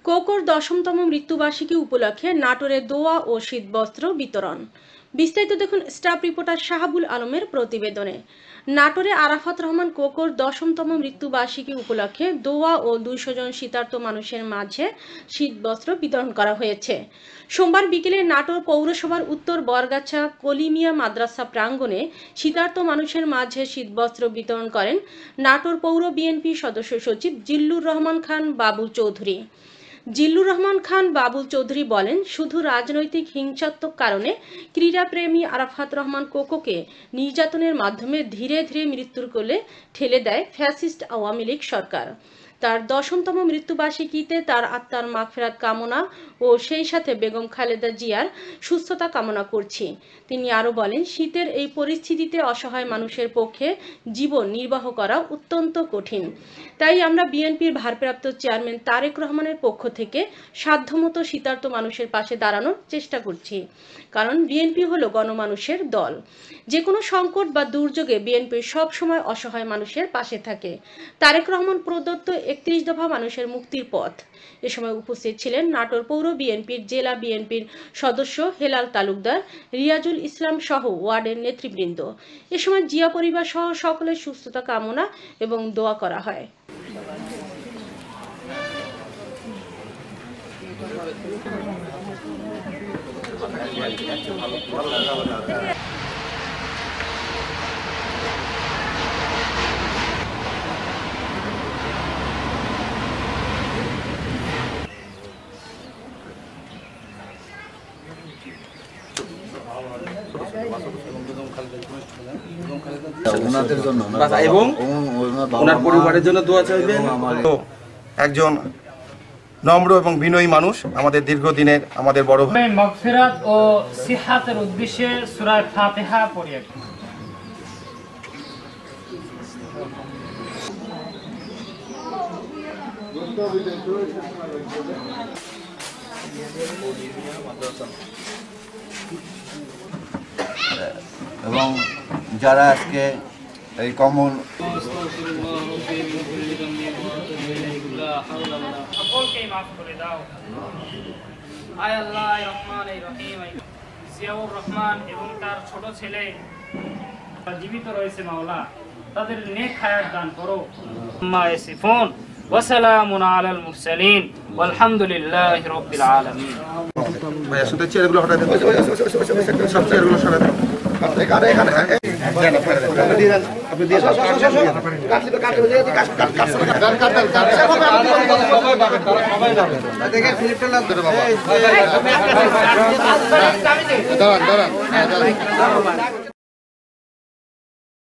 কোকোর ১০তম মৃত্যুবার্ষিকী উপলক্ষে নাটোরে দোয়া ও শীতবস্ত্র বিতরণ। বিস্তারিত দেখুন স্টাফ রিপোর্টার শাহাবুল আলমের প্রতিবেদনে। নাটোরে আরাফাত রহমান কোকোর ১০তম মৃত্যুবার্ষিকী উপলক্ষে দোয়া ও ২০০ জন শীতার্ত মানুষের মাঝে শীতবস্ত্র বিতরণ করা হয়েছে। সোমবার বিকেলে নাটোর পৌরসভার উত্তর বরগাছা কলিমিয়া মাদ্রাসা প্রাঙ্গণে শীতার্ত মানুষের মাঝে শীতবস্ত্র বিতরণ করেন নাটোর পৌর বিএনপি সদস্য সচিব জিল্লুর রহমান খান বাবুল চৌধুরী। জিল্লুর রহমান খান বাবুল চৌধুরী বলেন, শুধু রাজনৈতিক হিংসাত্মক কারণে ক্রীড়াপ্রেমী আরাফাত রহমান কোকোকে নির্যাতনের মাধ্যমে ধীরে ধীরে মৃত্যুর কোলে ঠেলে দেয় ফ্যাসিস্ট আওয়ামী লীগ সরকার। তার ১০তম মৃত্যুবার্ষিকীতে তার আত্মার মাগফিরাত কামনা ও সেই সাথে বেগম খালেদা জিয়ার সুস্থতা কামনা করছি। তিনি আরও বলেন, শীতের এই পরিস্থিতিতে অসহায় মানুষের পক্ষে জীবন নির্বাহ করা অত্যন্ত কঠিন। তাই আমরা বিএনপির ভারপ্রাপ্ত চেয়ারম্যান তারেক রহমানের পক্ষ থেকে সাধ্যমতো শীতার্ত মানুষের পাশে দাঁড়ানোর চেষ্টা করছি, কারণ বিএনপি হলো গণমানুষের দল। যে কোনো সংকট বা দুর্যোগে বিএনপি সবসময় অসহায় মানুষের পাশে থাকে। তারেক রহমান প্রদত্ত ৩১ দফা মানুষের মুক্তির পথ। এ সময় উপস্থিত ছিলেন নাটোর পৌর বিএনপির জেলা বিএনপির সদস্য হেলাল তালুকদার, রিয়াজুল ইসলাম সহ ওয়ার্ডের নেতৃবৃন্দ। এ সময় জিয়া পরিবার সহ সকলের সুস্থতা কামনা এবং দোয়া করা হয়। এবং ওনার পরিবারের জন্য দোয়া চাইবেন। একজন নম্র এবং বিনয়ী মানুষ, আমাদের দীর্ঘদিনের আমাদের বড় ভাই। মাগফিরাত ও সিহাতের উদ্দেশ্যে সূরা ফাতিহা পড়ি। এবং যারা আজকে এই কমন সকলকে মাফ করে দাও। আয় আল্লাহ রহমান রহিম, জিয়াউর রহমান এবং তার ছোট ছেলে জীবিত রয়েছে মাওলা, তাদের নেক হায়াত দান করো। মা ইয়াসিফুন ওয়া সালামুন আলাল মুরসালিন ওয়ালহামদুলিল্লাহি রাব্বিল আলামিন। ভাইয়া শুনতে চেয়ারগুলো হঠাৎ সব চেয়ারগুলো সরাতে দাঁড়ান।